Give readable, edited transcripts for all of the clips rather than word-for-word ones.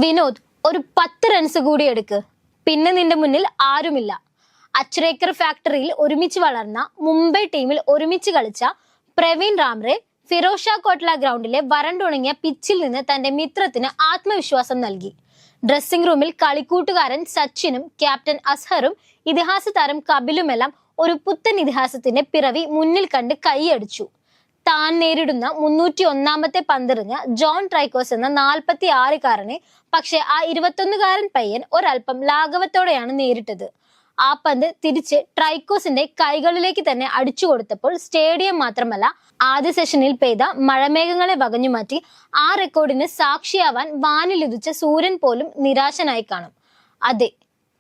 വിനോദ്, ഒരു 10 റൺസ് കൂടി എടുക്ക്, പിന്നെ നിന്റെ മുന്നിൽ ആരുമില്ല. അച്രേക്കർ ഫാക്ടറിയിൽ ഒരുമിച്ച് വളർന്ന, മുംബൈ ടീമിൽ ഒരുമിച്ച് കളിച്ച പ്രവീൺ റാംറെ ഫിറോസ് ഷാ കോട്ട്ല ഗ്രൗണ്ടിലെ വരണ്ടുണങ്ങിയ പിച്ചിൽ നിന്ന് തന്റെ മിത്രത്തിന് ആത്മവിശ്വാസം നൽകി. ഡ്രസ്സിംഗ് റൂമിൽ കളിക്കൂട്ടുകാരൻ സച്ചിനും ക്യാപ്റ്റൻ അസ്ഹറും ഇതിഹാസ താരം കപിലുമെല്ലാം ഒരു പുത്തൻ ഇതിഹാസത്തിന്റെ പിറവി മുന്നിൽ കണ്ട് കൈയടിച്ചു. താൻ നേരിടുന്ന 301ാമത്തെ പന്തെറിഞ്ഞ ജോൺ ട്രൈക്കോസ് എന്ന 46-കാരനെ പക്ഷെ ആ 21-കാരൻ പയ്യൻ ഒരൽപ്പം ലാഘവത്തോടെയാണ് നേരിട്ടത്. ആ പന്ത് തിരിച്ച് ട്രൈക്കോസിന്റെ കൈകളിലേക്ക് തന്നെ അടിച്ചു കൊടുത്തപ്പോൾ സ്റ്റേഡിയം മാത്രമല്ല, ആദ്യ സെഷനിൽ പെയ്ത മഴമേഘങ്ങളെ വകഞ്ഞുമാറ്റി ആ റെക്കോർഡിന് സാക്ഷിയാവാൻ വാനിലുദിച്ച സൂര്യൻ പോലും നിരാശനായി കാണും. അതെ,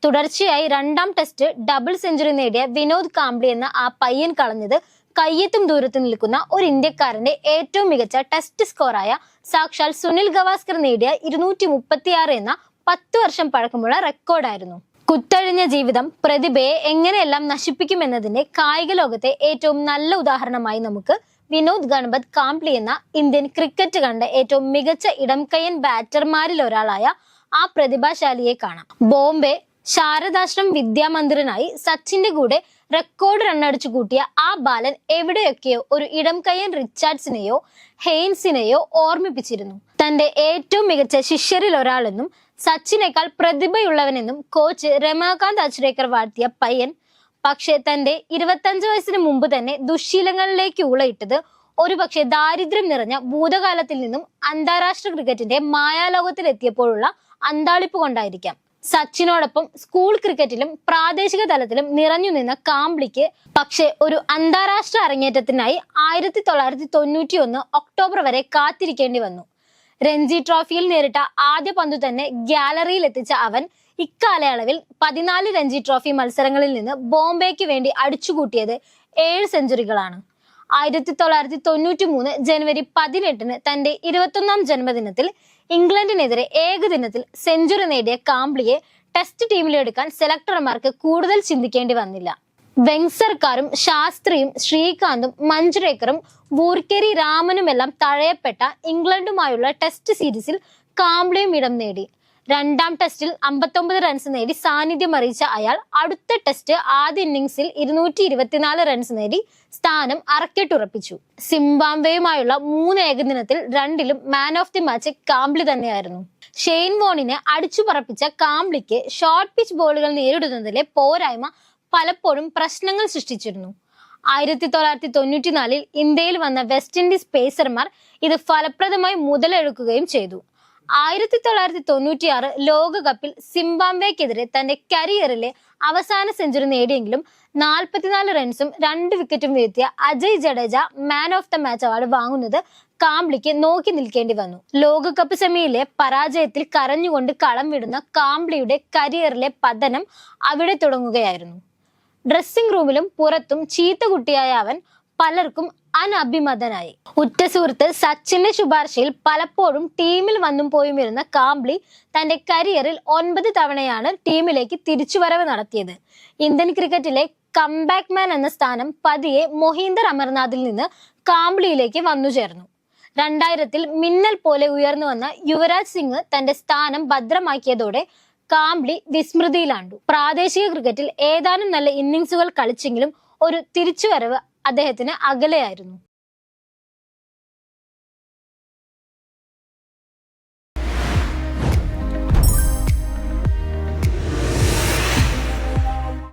തുടർച്ചയായി 2ാം ടെസ്റ്റ് ഡബിൾ സെഞ്ചുറി നേടിയ വിനോദ് കാംബ്ലി എന്ന ആ പയ്യൻ കളഞ്ഞത് കയ്യെത്തും ദൂരത്ത് നിൽക്കുന്ന ഒരു ഇന്ത്യക്കാരന്റെ ഏറ്റവും മികച്ച ടെസ്റ്റ് സ്കോറായ സാക്ഷാൽ സുനിൽ ഗവാസ്കർ നേടിയ 236 എന്ന 10 വർഷം പഴക്കമുള്ള റെക്കോർഡായിരുന്നു. കുത്തഴിഞ്ഞ ജീവിതം പ്രതിഭയെ എങ്ങനെയെല്ലാം നശിപ്പിക്കുമെന്നതിന്റെ കായിക ലോകത്തെ ഏറ്റവും നല്ല ഉദാഹരണമായി നമുക്ക് വിനോദ് ഗണപത് കാംബ്ലി എന്ന ഇന്ത്യൻ ക്രിക്കറ്റ് കണ്ട ഏറ്റവും മികച്ച ഇടംകയ്യൻ ബാറ്റർമാരിൽ ഒരാളായ ആ പ്രതിഭാശാലിയെ കാണാം. ബോംബെ ശാരദാശ്രം വിദ്യാമന്ദിറിനായി സച്ചിന്റെ കൂടെ റെക്കോർഡ് റണ്ണടിച്ചു കൂട്ടിയ ആ ബാലൻ എവിടെയൊക്കെയോ ഒരു ഇടംകയ്യൻ റിച്ചാർഡ്സിനെയോ ഹെയ്ൻസിനെയോ ഓർമ്മിപ്പിച്ചിരുന്നു. തന്റെ ഏറ്റവും മികച്ച ശിഷ്യരിൽ ഒരാളെന്നും സച്ചിനേക്കാൾ പ്രതിഭയുള്ളവനെന്നും കോച്ച് രമാകാന്ത് അച്രേക്കർ വാഴ്ത്തിയ പയ്യൻ പക്ഷെ തന്റെ 25 വയസ്സിന് മുമ്പ് തന്നെ ദുശ്ശീലങ്ങളിലേക്ക് ഊളയിട്ടത് ഒരുപക്ഷെ ദാരിദ്ര്യം നിറഞ്ഞ ഭൂതകാലത്തിൽ നിന്നും അന്താരാഷ്ട്ര ക്രിക്കറ്റിന്റെ മായാലോകത്തിൽ എത്തിയപ്പോഴുള്ള അന്താളിപ്പ് കൊണ്ടായിരിക്കാം. സച്ചിനോടൊപ്പം സ്കൂൾ ക്രിക്കറ്റിലും പ്രാദേശിക തലത്തിലും നിറഞ്ഞു നിന്ന കാംബ്ലിക്ക് പക്ഷെ ഒരു അന്താരാഷ്ട്ര അരങ്ങേറ്റത്തിനായി 1991 ഒക്ടോബർ വരെ കാത്തിരിക്കേണ്ടി വന്നു. രഞ്ജി ട്രോഫിയിൽ നേരിട്ട ആദ്യ പന്തു തന്നെ ഗ്യാലറിയിൽ എത്തിച്ച അവൻ ഇക്കാലയളവിൽ 14 രഞ്ജി ട്രോഫി മത്സരങ്ങളിൽ നിന്ന് ബോംബെക്ക് വേണ്ടി അടിച്ചുകൂട്ടിയത് 7 സെഞ്ചുറികളാണ്. 1993 ജനുവരി 18 തന്റെ 21ാം ജന്മദിനത്തിൽ ഇംഗ്ലണ്ടിനെതിരെ ഏകദിനത്തിൽ സെഞ്ചുറി നേടിയ കാംബ്ലിയെ ടെസ്റ്റ് ടീമിലെടുക്കാൻ സെലക്ടർമാർക്ക് കൂടുതൽ ചിന്തിക്കേണ്ടി വന്നില്ല. വെങ്സർക്കാരും ശാസ്ത്രിയും ശ്രീകാന്തും മഞ്ജുരേക്കറും വൂർക്കേരി രാമനുമെല്ലാം തഴയപ്പെട്ട ഇംഗ്ലണ്ടുമായുള്ള ടെസ്റ്റ് സീരീസിൽ കാംബ്ലിയും ഇടം നേടി. 2ാം ടെസ്റ്റിൽ 59 റൺസ് നേടി സാന്നിധ്യം അറിയിച്ച അയാൾ അടുത്ത ടെസ്റ്റ് ആദ്യ ഇന്നിംഗ്സിൽ 224 റൺസ് നേടി സ്ഥാനം അറക്കിട്ടുറപ്പിച്ചു. സിംബാബ്വേയുമായുള്ള 3 ഏകദിനത്തിൽ 2ലും man of the match Kambli തന്നെയായിരുന്നു. ഷെയ്ൻ വോണിനെ അടിച്ചു പറപ്പിച്ച കാംബ്ലിക്ക് ഷോർട്ട് പിച്ച് ബോളുകൾ നേരിടുന്നതിലെ പോരായ്മ പലപ്പോഴും പ്രശ്നങ്ങൾ സൃഷ്ടിച്ചിരുന്നു. 1994 ഇന്ത്യയിൽ വന്ന വെസ്റ്റ് ഇൻഡീസ് പേസർമാർ ഇത് ഫലപ്രദമായി മുതലെടുക്കുകയും ചെയ്തു. 1996 ലോകകപ്പിൽ സിംബാബ്വേക്കെതിരെ തന്റെ കരിയറിലെ അവസാന സെഞ്ചുറി നേടിയെങ്കിലും 44 റൺസും 2 വിക്കറ്റും വീഴ്ത്തിയ Ajay Jadeja man of the match award വാങ്ങുന്നത് കാംബ്ലിക്ക് നോക്കി നിൽക്കേണ്ടി വന്നു. ലോകകപ്പ് സെമിയിലെ പരാജയത്തിൽ കരഞ്ഞുകൊണ്ട് കളം വിടുന്ന കാംബ്ലിയുടെ കരിയറിലെ പതനം അവിടെ തുടങ്ങുകയായിരുന്നു. ഡ്രസ്സിംഗ് റൂമിലും പുറത്തും ചീത്ത കുട്ടിയായ അവൻ പലർക്കും അനഭിമതനായി. ഉറ്റ സുഹൃത്ത് സച്ചിന്റെ ശുപാർശയിൽ പലപ്പോഴും ടീമിൽ വന്നും പോയുമിരുന്ന കാംബ്ലി തന്റെ കരിയറിൽ 9 തവണയാണ് ടീമിലേക്ക് തിരിച്ചുവരവ് നടത്തിയത്. ഇന്ത്യൻ ക്രിക്കറ്റിലെ കംബാക്ക് മാൻ എന്ന സ്ഥാനം പതിയെ മൊഹീന്ദർ അമർനാഥിൽ നിന്ന് കാംബ്ലിയിലേക്ക് വന്നു ചേർന്നു. 2000-ൽ മിന്നൽ പോലെ ഉയർന്നു വന്ന യുവരാജ് സിംഗ് തന്റെ സ്ഥാനം ഭദ്രമാക്കിയതോടെ കാംബ്ലി വിസ്മൃതിയിലാണ്ടു. പ്രാദേശിക ക്രിക്കറ്റിൽ ഏതാനും നല്ല ഇന്നിംഗ്സുകൾ കളിച്ചെങ്കിലും ഒരു തിരിച്ചുവരവ് അദ്ദേഹത്തിന് അകലെയായിരുന്നു.